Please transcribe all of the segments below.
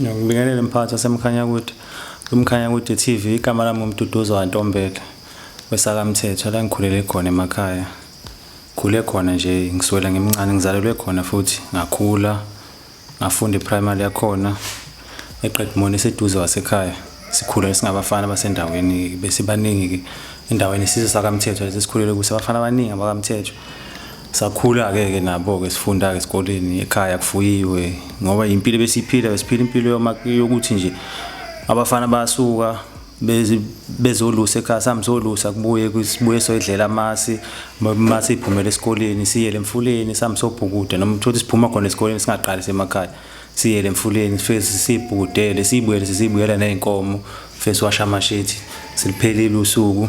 Ngibingelele mphakathi waseMkhanyakude TV, igama lami uMduduzo Ntombela weSakamthetho la ngikhulele khona emakhaya. Khule khona nje ngisuela ngimncane, ngizalelwe khona futhi ngakhula ngafunda iprimary yakhona eQedimoni eseduze wasekhaya. Sikhula singabafana basendaweni besibaningi endaweni isizwe sakamthetho lesikhulele kuso abafana abaningi abakamthetho. Sakhula ke nabo ke sifunda ke esikoleni ekhaya kufuyiwe ngoba impilo besiphila impilo yokuthi nje abafana basuka bezolusa ekhaya, samzolusa kubuye soyidlela amasi iphumele esikoleni siyele emfuleni samsobhukude noma uthothi siphuma khona esikoleni singaqali semakhaya siyele emfuleni sibhukudele sibuyela nezinkomo fese washa amashethi siliphelile usuku.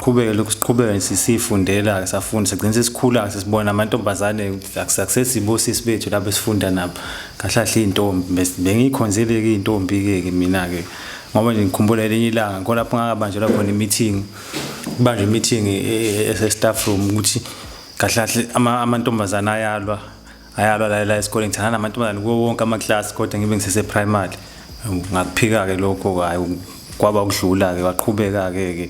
Siqhubeka sifundela safunda sigcina sesikhula sesibona amantombazane akusesibosisi bethu lapho sifunda nabo kahlahle izintombi bengikhonzile ke izintombi ke mina ke ngoba nje ngikhumbula elinye ilanga ngikho lapho ngakabanjelwa khona i-meeting kubanje i-meeting ese-staff room ukuthi kahlahle amantombazane ayalwa la esikoleni ngithana namantombazane kuwo wonke ama-class kodwa ngibe ngisese primary ngakuphika ke lokho hayi kwaba ukudlula ke waqhubeka ke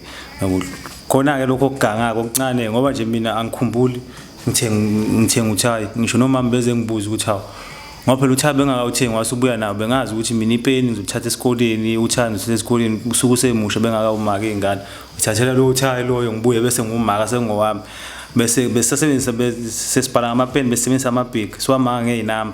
khona ke lokho okuganga okuncane ngoba nje mina angikhumbuli ngithenga uthayi ngisho nomama beze ngibuza ukuthi hawo ngoba phela uthayi bengakawuthengi wasubuya nawo bengazi ukuthi mina ipeni ngizothatha esikoleni uthando sesikoleni usuku semusha bengakawumaka izingane uthathela lo uthayi loyo ngibuye bese ngumaka sengowami bese besasebenzisa sesibhala amapeni besebenzisa amabhig siwamanga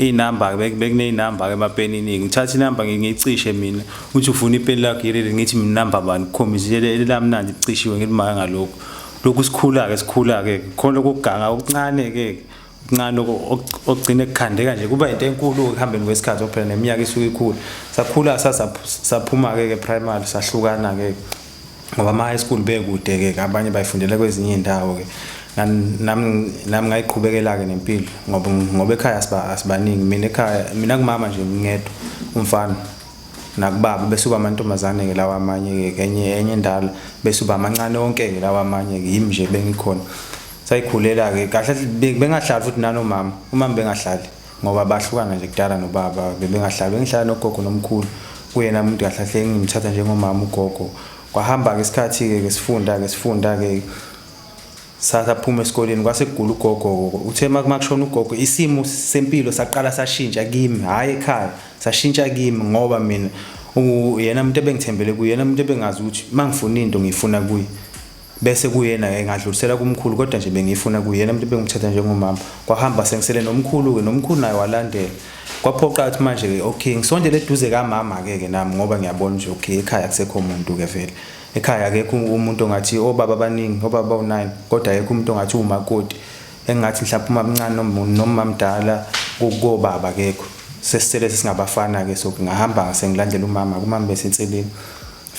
ngeinamba bekuneyinamba ke emapeni iningi ngithatha inamba ngiyicishe mina uthi ufuna ipeni lakho yileli ngithi mina namba bani khombizile lamnandi icishiwe ngilimaka ngalokho lokhu sikhula ke khona lokuganga okuncane ke kuncane okugcina ekukhandeka nje kuba into enkulu ukuhambeni kwesikhathi phela neminyaka isuke ikhulu sakhula saphuma ke primary sahlukana ke ngoba ama high school bekude ke abanye bayifundela kwezinye indawo ke nami ngayiqhubekela ke nempilo ngoba ekhaya asibaningi mina kumama nje ngingedwa umfana nakubaba besuka amantombazane ke lawa amanye ke enye indala besuba amancane onke ke lawa amanye ke yimi nje bengikhona sayikhulela ke kahle bengahlali futhi nanomama umama bengahlali ngoba bahlukana nje kudala nobaba bengahlali bengihlala nogogo nomkhulu kuyena umuntu kahle ngimthatha njengomama ugogo kwahamba ke isikhathi ke sifunda ke saphuma esikoleni kwasekugula ugogo uthe makushona ugogo isimo sempilo saqala sashintsha kimi hayi ekhaya sashintsha kimi ngoba mina uyena umuntu ebengithembele kuyena umuntu ebengazi ukuthi mangifuna into ngifuna kuye bese kuyena ngadlulisela kumkhulu kodwa nje bengifuna kuyena umuntu ebengithatha njengomama kwahamba sengisele nomkhulu ke nomkhulu naye walandela kwaphoqa ukuthi manje ke okay ngisondele eduze kamama ke nami ngoba ngiyabona nje okay ekhaya akusekho umuntu ke vele ekhaya akekho umuntu ongathi obaba abaningi obaba u9 kodwa akekho umuntu ongathi umakoti engathi mhlawumbe uma mncane noma mdala kokobaba akekho sesisele singabafana ke so ngahamba sengilandela umama kumama besenseleni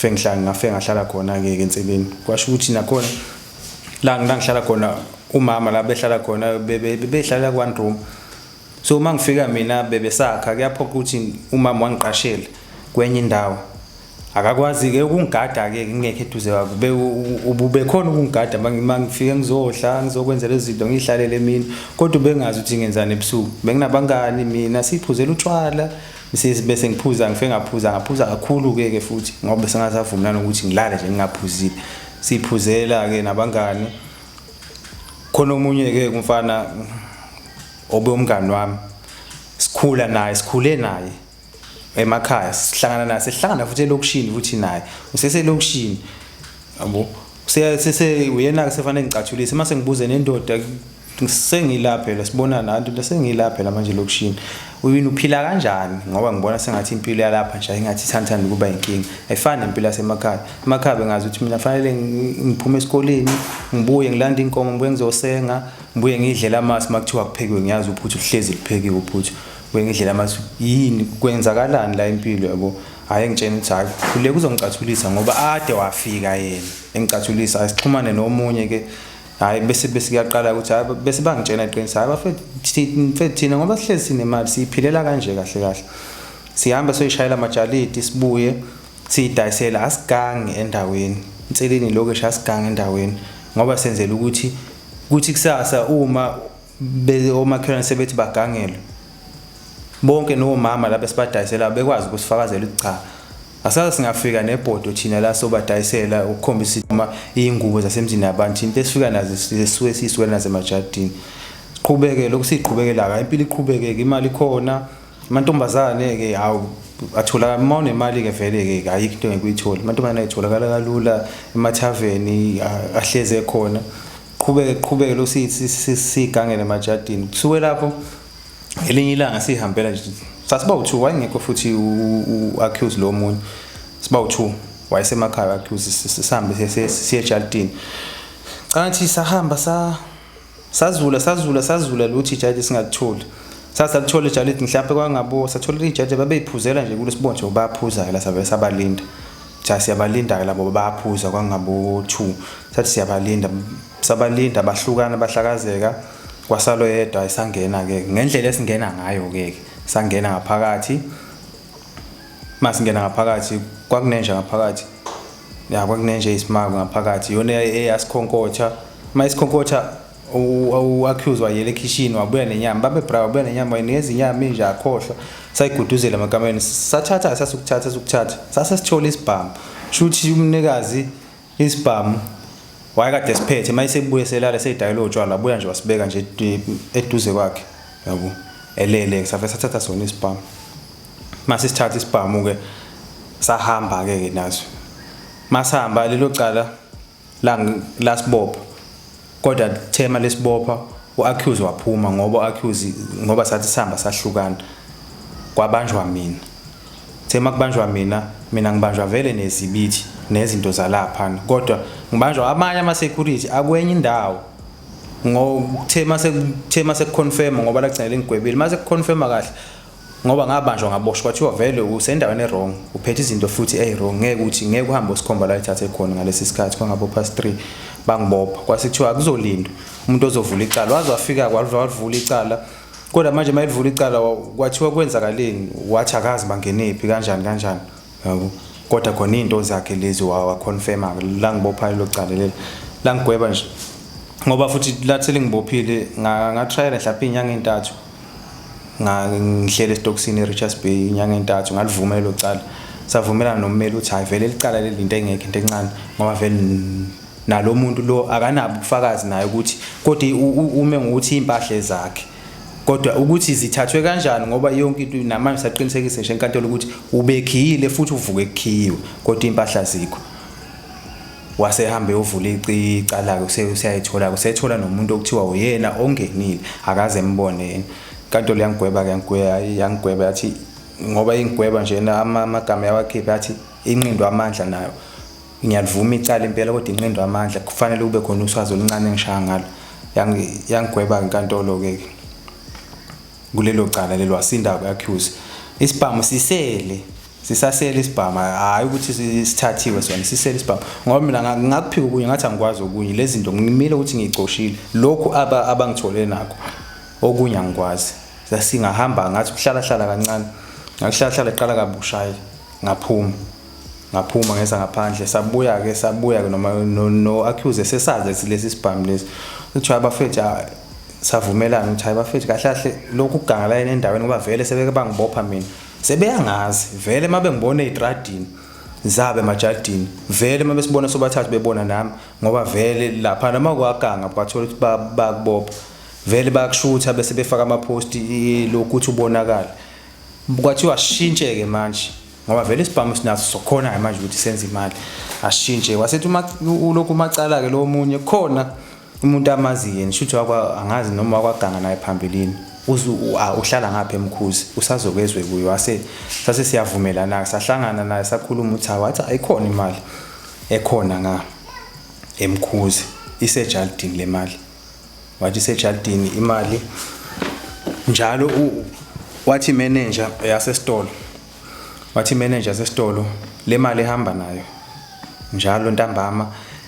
ngahlala khona ke enseleni kwasho ukuthi nakhona la ngihlala khona umama la behlala khona behlala ku one room so uma ngifika mina bebesakha kuyaphoqa ukuthi umama wangiqashela kwenye indawo akakwazi ke ukungigada ke ngingekho eduze kwakhe ubube khona ukungigada mangifike ngizodla ngizokwenzela izinto ngihlalele mina kodwa bengazi ukuthi ngenzani ebusuku benginabangani mina siphuzela utshwala bese ngiphuza ngaphuza kakhulu ke futhi ngoba sengasavumelana ukuthi ngilale nje ngingaphuzile siphuzela ke nabangani khona omunye ke umfana obe umngani wami sikhule naye emakhaya sihlangana futhi elokishini futhi naye useselokishini yabo uyena ke sefanele ngicathulise mase ngibuze nendoda sengilaphela sibona nanto sengilaphela manje lokishini uyini uphila kanjani ngoba ngibona sengathi impilo yalapha nje ingathi ithanthana ukuba inkinga ayifani nempilo emakhaya bengazi ukuthi mina fanele ngiphume esikoleni ngibuye ngilanda inkomo ngibuye ngizosenga ngibuye ngidlela amasi makuthiwa kuphekiwe ngiyazi ukuthi uhlezi liphekiwe ukuthi ngidlela amasi yini kwenzakalani la impilo yabo hayi ngitshena ukuthi hayi kule kuzongicathulisa ngoba ade wafika yena engicathulisa asixhumane nomunye ke hayi bese kuyaqala ukuthi hayi bese bangitshela iqiniso hayi bafethu thina ngoba sihlezi sinemali siphilela kanje kahle sihamba soyishayela amajalidi sibuye sidayisela asigangi endaweni inseleni lokho asigangi endaweni ngoba senzela ukuthi kusasa uma omakhelwane sebethi bagangelwe bonke nomama lapha sibadayisela bekwazi ukusifakazela cha asaze singafika nebhodo thina la sobadayisela ukukhombisa uma ingubo zasemzini yabantu into esifika nazo sisuke sisuke nazo emajardini siqhubeke lokhu siqhubekela la impilo iqhubeke imali khona amantombazane ke hawu athola uma unemali ke vele ke ayikho into engikuyithola amantombazane ayitholakala kalula emathaveni ahleze khona qhubeke lo sigangele emajardini kusuke lapho elinye ilanga sihambela nje sasiba u2 wayengekho futhi u-accuse lo munye siba u2 wayesemakhaya accuse sihambe siye ejardini kanti sahamba sazula luthi ijaji singakutholi sasalithola ijaji mhlawumbe kwangabo sathola ijaji babeyiphuzela nje kulo sibonje bayaphuza la savele sabalinda siyabalinda ke labo bayaphuza kwangabo 2 sathi siyabalinda sabalinda bahlukana bahlakazeka kwasalo yedwa isangena ke ngendlela esingena ngayo ke sangena ngaphakathi masingena ngaphakathi kwakunenja ngaphakathi kwakunenja isimanga ngaphakathi yona eyasikhonkotha mayisikhonkotha u-accuse wayele ekitchen wabuya nenyama babebrava wabuya nenyama wayeneza inyama inje akhohlwa sayiguduzela emakameni sathatha sasukuthatha sasesithola isibhamu shuthi umnikazi isibhamu wayekade siphethe mayisebuye selala seyidayilo utshwala buya nje wasibeka nje eduze kwakhe yabo elele safe sathatha sona isibhamu mase sithatha isibhamu ke sahamba ke nazo masihamba lelo cala la sibopha kodwa thema lesibopha u-accuse waphuma ngoba sathi sihamba sahlukana kwabanjwa mina thema kubanjwa mina ngibanjwa vele nezibithi nezinto zalapha kodwa ngibanjwa amanye ama-security akwenye indawo thema sekuconfirm ngoba lagcinele ngigwebile mase kuconfirma kahle ngoba ngabanjwa ngaboshwa kwathiwa vele usendaweni wrong uphethe izinto futhi wrong ngeke uhambe usikhomba la ithathe khona ngalesi sikhathi kwangabo past 3 bangibopha kwasekuthiwa akuzolindwa umuntu ozovula icala wazafika kwavula icala kodwa manje mayivula icala kwathiwa kwenzakaleni wathi akazi bangenephi kanjani yabo kodwa khona into zakhe lezi waconfirma la ngibopha lo cala leli la ngigweba nje ngoba futhi lathi lingibophile ngatrial mhlawumbe inyanga entathu ngihlele estoksini eRichards Bay inyanga entathu ngalivumela lo cala savumelana nommeli uthi hayi vele licala leli into engekho into encane ngoba vele nalo muntu lo akanabo ubufakazi naye ukuthi kodwa ume ngokuthi impahla zakhe kodwa ukuthi zithathwe kanjani ngoba yonke into namanje saqinisekise nje enkantolo ukuthi ubekhiyile futhi uvuke ekhiyiwe kodwa impahla zikho wasehambe uvula icala ke usayithola nomuntu okuthiwa uyena ongenile akaze embone yena inkantolo yangigweba yathi ngoba ingigweba nje amagama yawakhipha yathi inqindo amandla nayo ngiyalivuma icala impela kodwa inqindo amandla kufanele ube khona uswazi oluncane engishaya ngalo yangigweba inkantolo ke kulelo cala lelo wasinda ku-accuse isibhamu sisasele isibhamu hayi ukuthi sithathiwe sona sisele isibhamu ngoba mina ngakuphika okunye ngathi angikwazi okunye lezi zinto ngimile ukuthi ngiyicoshile lokhu abangithole nakho okunye angikwazi sasingahamba ngathi kuhlala kancane ngakuhlala eqala kabushayi ngaphuma ngeza ngaphandle sabuya ke noma no accuse sesaze lesi sibhamu lesi uthi abafethu savumelana ukuthi abafethu kahle lokhu ukugangala endaweni ngoba vele sebeke bangibopha mina sebeyangazi vele mabengibona ezitradini zabe emajardini vele mabesibona sobathathu bebona nami ngoba vele lapha nama kwaganga kwathola ukuthi bakubopha vele bakushutha bese befaka ama-post lokuthi ubonakala kwathiwa ashintshe ke manje ngoba vele isibhamu sinaso sokhona manje ukuthi senze imali ashintshe wasethi ulokhu macala ke lo munye khona umuntu amazi yena shuthi angazi noma wakwaganga naye phambilini uhlala ngapha eMkhuzi usazokezwe kuyo sase siyavumelana sahlangana naye sakhuluma uthi wathi ayikhona imali ekhona eMkhuzi isejaldini le mali wathi isejaldini imali njalo wathi manager yasesitolo le mali ehamba nayo njalo ntambama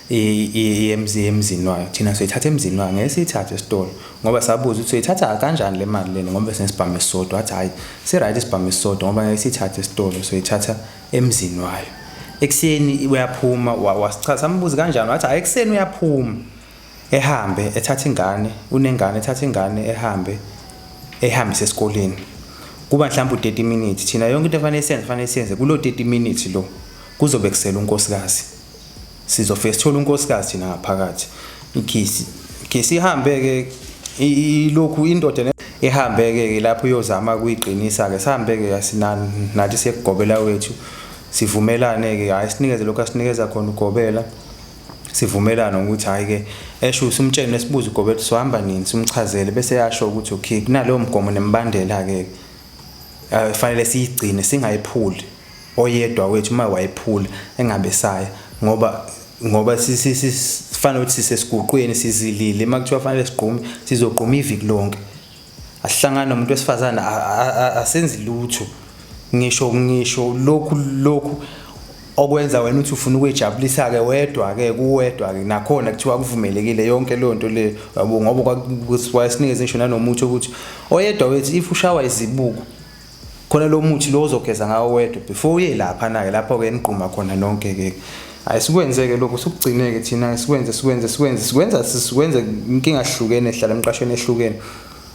emzini wayo thina soyithatha emzini wayo ngeke siyithathe esitolo ngoba sabuza ukuthi soyithatha kanjani le mali lena ngoba senesibhamu esisodwa wathi hayi si-right isibhamu esisodwa ngoba ngeke siyithathe esitolo soyithatha emzini wayo ekuseni uyaphuma wasichaza sambuza kanjani wathi hayi ekuseni uyaphuma ehambe ethatha ingane unengane ethatha ingane ehambe esikoleni kuba mhlawumbe u30 minutes thina yonke into efanele siyenze kulo 30 minutes lo kuzobe kusela unkosikazi sizofike sithola unkosikazi thina ngaphakathi ikhisi ihambe ke ilokhu indoda ehambe ke lapho uyozama kuyiqinisa ke sihambe ke yasinani nathi siyekugobela wethu sivumelane ke hayi sinikeze lokho asinikeza khona ugobela sivumelana ukuthi hayi ke esho usumtshene sibuza ugobela sohamba nini simchazele bese yasho ukuthi okay kunalo mgomo nembandela ke fanele siyigcine singayiphuli oyedwa wethu uma wayiphula engabe saya ngoba sifanele ukuthi sisesiguqweni sizilile makuthiwa fanele sigqume sizogquma iviki lonke asihlangana nomuntu wesifazana asenzi lutho ngisho lokhu okwenza wena uthi ufuna ukujabulisa ke wedwa ke kuwedwa ke nakhona kuthiwa kuvumelekile yonke lonto le yabo ngoba kwasinikeze ngisho nanomuthi ukuthi oyedwa wethu if ushawa izibuko khona lo muthi lo uzogeza ngawo wedwa before uye lapha na ke lapho ke enquma khona nonke ke ayisikwenzeke lokho sokugcineke thina sikwenza inkinga ehlukene ehlala emqashweni ehlukene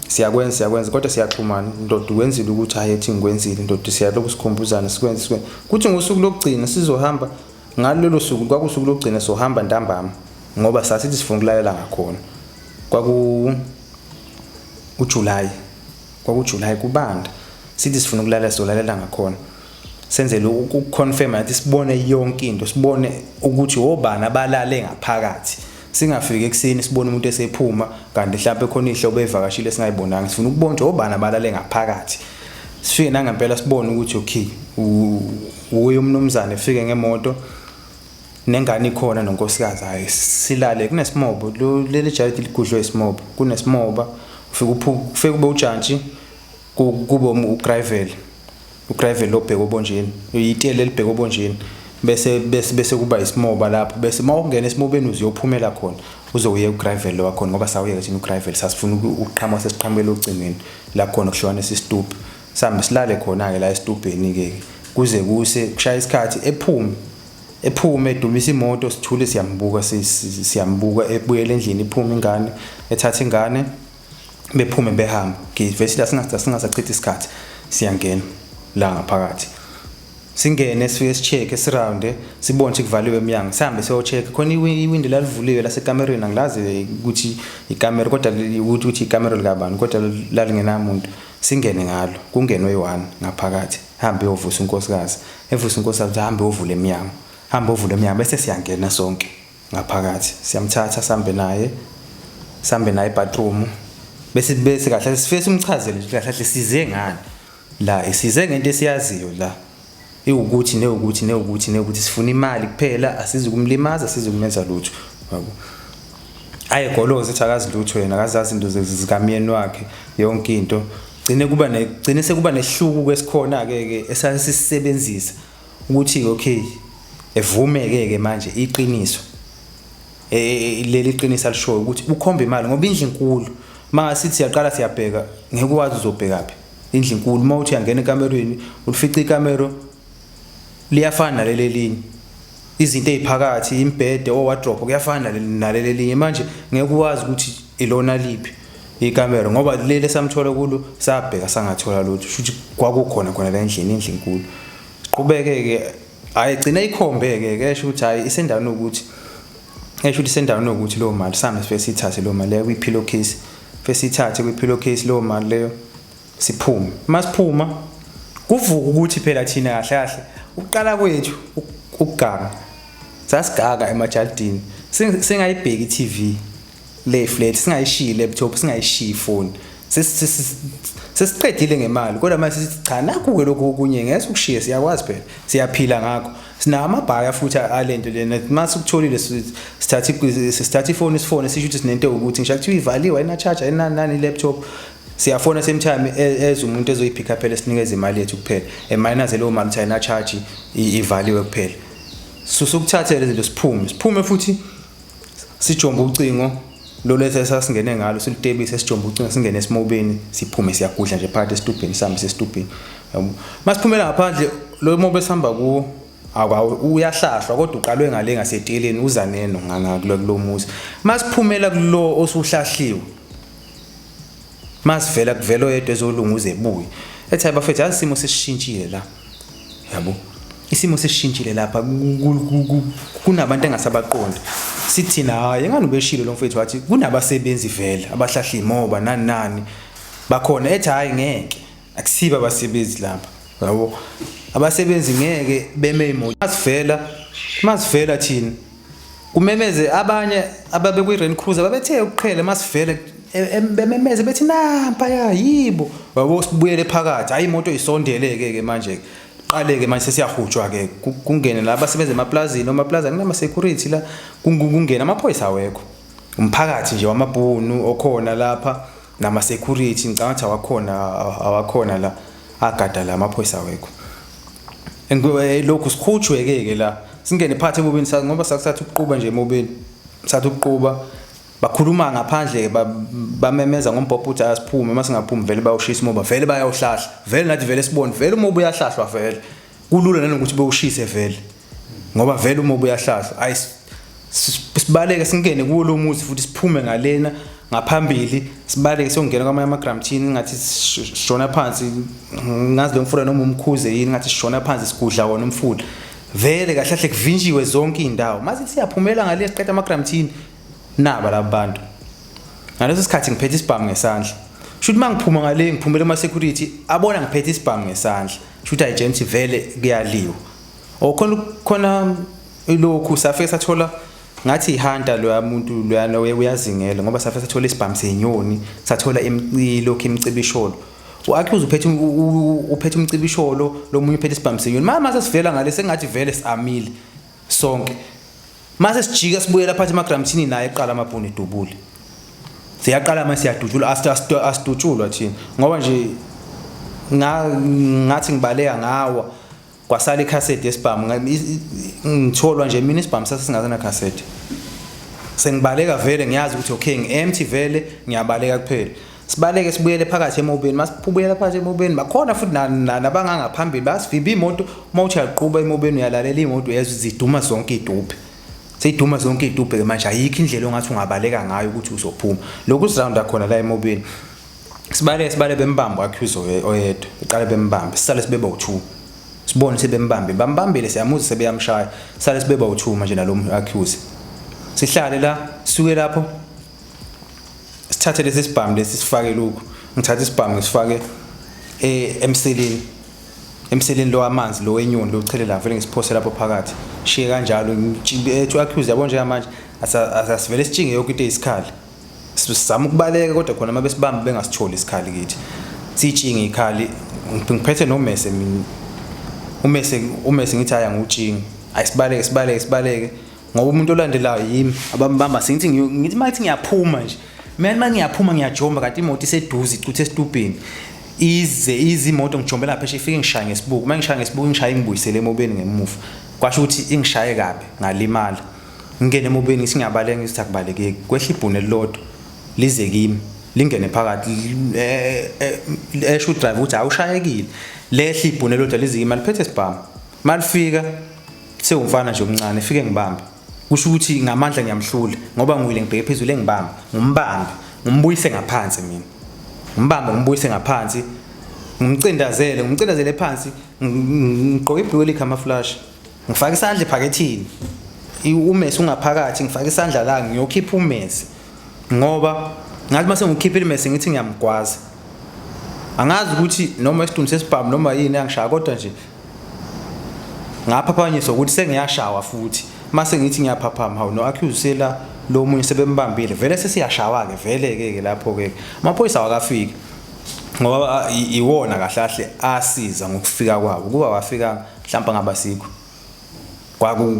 siyakwenza kodwa siyaxhumana ndoda wenzile ukuthi hayi ethi ngikwenzile ndoda siyaloku sikhumbuzana sikwenze kuthi ngosuku lokugcina sizohamba ngalelo suku kwakusuku lokugcina sohamba ntambama ngoba sasithi sifuna ukulalela ngakhona uJuly kubanda sithi sifuna ukulalela solalela ngakhona senzele ukuconfirm ukuthi sibone yonke into sibone ukuthi obani abalale ngaphakathi singafike ekseni sibone umuntu esephuma kanti mhlawumbe khona ihlobo evakashile singayibonanga sifuna ukubona ukuthi obani abalale ngaphakathi sifike nangempela sibone ukuthi okay uye umnumzane efike ngemoto nengane ikhona nonkosikazi hayi silale kunesimobo leli jayithi ligudlwe isimobo kunesimoba ufike kube ujantshi kubo uGravel lobheka obonjeni uyitele libheka obonjeni bese kuba isimoba lapho bese mawungena esimobeni uziyophumela khona uzokuye uGravel lo wakhona ngoba sawuyeka thina uGravel sasifuna uqhama sesiqhamela ogcinweni la khona kuhlwana sisitupi sambe silale khona ke la esitubheni ke kuze kuse kushaya isikhathi ephume edumisa imoto sithule siyambuka ebuyele endlini iphume ingane ethatha ingane bephume behamba ngivesile singasachitha isikhathi siyangena la ngaphakathi singene sifike sicheck esiround sibone ukuthi kuvaliwe eminyango sihambe siyocheck khona iwindi lalivuliwe lasekamereni angilazi ukuthi ikamera kodwa ukuthi ikamera likabani kodwa lalingenamuntu singene ngalo kungenwe yi1 ngaphakathi hambe uyovusa unkosikazi evusa unkosikazi hambe uvule eminyango bese siyangena sonke ngaphakathi siyamthatha sambe naye bathroom bese kahle sifike simchazele kahle size ngani la isize ngento esiyaziyo la ukuthi sifuna imali kuphela asizi kumlimaza asizi kumenza lutho yabo ayegoloza ethi akazilutho yena akazazi into zikamyeni wakhe yonke into gcine sekuba nehluku kwesikhona ke esasisebenzisa ukuthi okay evumeke ke manje iqiniso leli qiniso alishoyo ukuthi ukhomba imali ngoba indlu inkulu mangasithi siyaqala siyabheka ngeke ukwazi uzobheka phi indlu inkulu mawuthi uyangena ekamereni ulifica ikamera liyafana nalelelinye izinto eziphakathi imbhede wardrobe kuyafana nalelelinye manje ngeke ukwazi ukuthi ilona liphi ikamera ngoba lele samthola kulo sabheka sangathola lutho futhi kwakukhona la endlini indlu inkulu siqhubeke ke ayigcina ikhombeke ke esho ukuthi hayi isendaweni ukuthi lo mali sami sife sithathe lo mali leyo kwi-pillow case fesithathe kwi-pillow case lo mali leyo siphume masiphuma kuvuka ukuthi phela thina kahle uqala kwethu ukuganga sasigaga emajardini singayibheki iTV le flat singayishiyi laptop singayishiyi phone sesiqedile ngemali kodwa mase sithi cha naku ke lokho okunye ngeke ukushiye siyakwazi phela siyaphila ngakho sinamabhaya futhi alento lena mase ukutholile sithatha ifone sisho ukuthi sinento ukuthi ngisho kuthiwa ivaliwe ayina charger ayinani laptop siyafona same time umuntu ezoyipick up phela sinikeze imali yethu kuphela eminus leyo mali uthi ayina charge ivaliwe kuphela susukuthathele izinto siphume futhi sijomba ucingo lo lethe sasingene ngalo silitebise sijomba ucingo singene esimobeni siphume siyagudla nje phakathi esitubheni sami sesitubheni yabo masiphumela ngaphandle lo mobe sihamba kuwo uyahlahlwa kodwa uqalwe ngale ngaseteleni uzaneno ngakulo muzi masiphumela kulo osuhlahliwe masivela kuvelo yedwa ezolunguza ebuye ethi bafethu asimo sesishintshile la yabo isimo sesishintshile lapha kunabantu engasabaqondi sithina hayi engani ubeshilo lo mfethu wathi kunabasebenzi vele abahlahla imoba nani bakhona ethi hayi ngeke akusiba abasebenzi lapha yabo abasebenzi ngeke beme imoto masivela thina kumemeze abanye ababe kwi Range Cruiser babethe ukuqhela masivela bememeze bethi nampa yibo yabo sibuyele phakathi hayi imoto isondeleke ke manje qale ke manje sesiyahutshwa ke kungene la abasebenza emaplazini kunama security la kungena amaphoyisa awekho umphakathi nje wamabhunu okhona lapha nama security ngicabanga ukuthi awakhona la agada la amaphoyisa awekho lokhu sikhutshweke la singene phathe emobeni ngoba sakusathi ukuquba nje emobeni sathi ukuquba bakhuluma ngaphandle bamemeza ngombhobho uthi asiphume masingaphumi vele bayawushisa imoba vele bayawuhlahla vele nathi vele sibone vele umoba uyahlahlwa vele kulula nanokuthi bewushise vele ngoba vele umoba uyahlahla ayi sibaleke singene kuwo lo muzi futhi siphume ngalena ngaphambili sibaleke siyongena kwamanye amagramthini ngathi sishona phansi ngazi lo mfula noma umkhuze yini ngathi sishona phansi sigudla wona umfula vele kahlahle kuvinjiwe zonke indawo mase siyaphumela ngale siqeda amagramthini naba labantu ngaleso sikhathi ngiphethe isibhamu ngesandla shuthi mangiphuma ngale ngiphumela ama security abona ngiphethe isibhamu ngesandla shuthi ayijenti vele kuyaliwa khona lokhu safike sathola ngathi ihanta lo muntu loyana uyazingela ngoba safike sathola isibhamu senyoni sathola lokhu imcibisholo wakhuza uphethe umcibisholo lo munye uphethe isibhamu senyoni mase sivela ngale sengathi vele siamile sonke mase sijika sibuyela phansi emagramthini naye eqala amabhunu edubule siyaqala mase siyadutshula asitutshulwa thina ngoba nje ngathi ngibaleka ngawa kwasala icassette yesibhamu ngitholwa nje mina isibhamu sasingazana cassette sengibaleka vele ngiyazi ukuthi okay ngi-empty vele ngiyabaleka kuphela sibaleke sibuyele phakathi emobeni masibuyela phakathi emobeni bakhona futhi nabangangaphambili basivimba imoto mawuthi yaqhuba emobeni uyalalela imoto uyezwa iziduma zonke iduphe seyiduma zonke iduphe ke manje ayikho indlela ongathi ungabaleka ngayo ukuthi uzophuma lokhu sirounda khona la emobeni sibale bembamba accuse oyedwa iqale bembamba sisale sibe bawu2 sibone sebembambe bambambile siyamuza sebeyamshaya sale sibe bawu2 manje nalomu accuse sihlale la suke lapho sithathe lesi sibhamu lesi sifake lokhu ngithatha isibhamu ngisifake emseleni lo amanzi lo wenyoni lo uchelela vele ngisiphose lapho phakathi shiye kanjalo ethi accuse yabo nje manje asasivele sitshinge yonke into eyisikali sizama ukubaleka kodwa khona mabesibamba bengasitholi isikhali kithi sitshinge ikhali ngiphethe nomese mina umese ngithi aya ngutshingi ayisibaleke ngoba umuntu olandelayo yimi abambamba ngithi mathi ngiyaphuma nje mina ngiyaphuma ngiyajomba kanti imoto iseduze icuthe esitubhini izimoto ngijombela pheshe ifike ngishaya ngesibuku mangishaya ngesibuku ngishaya ngibuyisele emobeni ngemuva kwasho ukuthi ingishaye kabe ngalimala ngene emobeni singabaleke ngithi akubaleke kwehla ibhune lodwa lize kimi lingene phakathi esho driver uthi awushayekile lehla ibhune lodwa lize kimi maliphethe sibhamu malifika sewumfana nje omncane ifike ngibambe kusho ukuthi ngamandla ngiyamhlula ngoba ngiwile ngibheke phezulu engibamba ngumbuyise ngaphansi mina ngimbuyise ngaphansi ngimcindazele phansi ngigqoke ibhulukwe camouflage ngifaka isandla ephakethini umesi ungaphakathi ngifaka isandla la ngiyokhipha umesi ngoba ngathi mase ngikhiphile umesi ngithi ngiyamgwaza angazi ukuthi noma isidumbu sesibhamu noma yini angishaya kodwa nje ngaphaphanyiswa ukuthi sengiyashawa futhi mase ngithi ngiyaphaphama hawu no accuse la lo munye sebembambile vele sesiyashawa ke vele ke lapho ke amaphoyisa wakafika ngoba iwona kahlahle asiza ngokufika kwabo kuba wafika mhlawumbe ngabasikho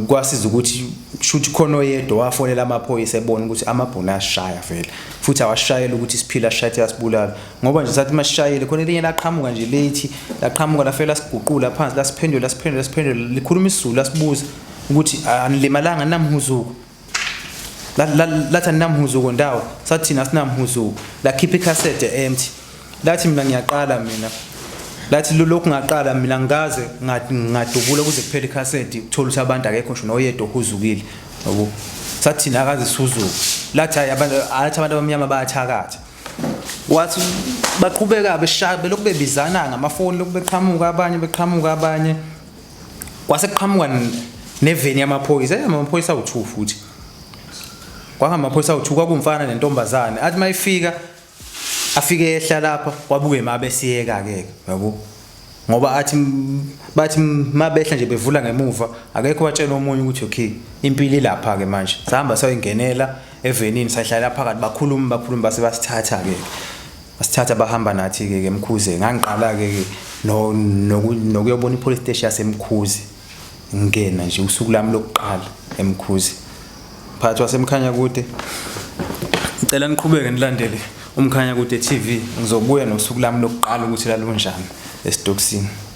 kwasiza ukuthi shuthi khona oyedwa wafonela amaphoyisa ebona ukuthi amabhunu ashaya vele futhi awashayela ukuthi siphila shathi yasibulala ngoba nje sathi masishayele khona elinye laqhamuka nje late laqhamuka lafela siguqula phansi lasiphendula likhuluma isizulu lasibuza ukuthi anilimalanga namhuzuko lathi namhuzuko ndawo sathi thina sinamhuzuko lakhipha icassette empty lathi mina ngiyaqala mina lathi lokhu ngaqala mina ngaze ngadubula ukuze kuphele icassette ukuthola ukuthi abantu akekho ngisho noyedwa ohuzukile yabo sathi thina akaze sihuzuka lathi abantu abamnyama bayathakatha wathi baqhubeka beshaya belokhu bebizana ngamafoni lokhu beqhamuka abanye kwase kuqhamuka neveni yamaphoyisa amaphoyisa u2 futhi kwahamba amaphoyisa u2 kwakumfana nentombazane athi mayifika afike ehla lapha kwabuke mabesiyeka ke yabo ngoba bathi mabehla nje bevula ngemuva akekho watshela omunye ukuthi okay impilo lapha ke manje sahamba sayingenela evenini sahlala phakathi bakhuluma base basithatha ke basithatha bahamba nathi ke eMkhuze ngangiqala ke nokuyobona ipolice station yaseMkhuze ngena nje usuku lami lokuqala eMkhuze phakathi waseMkhanyakude ngicela niqhubeke nilandele uMkhanyakude TV ngizobuya nosuku lami lokuqala ukuthi lalunjani eStoksini.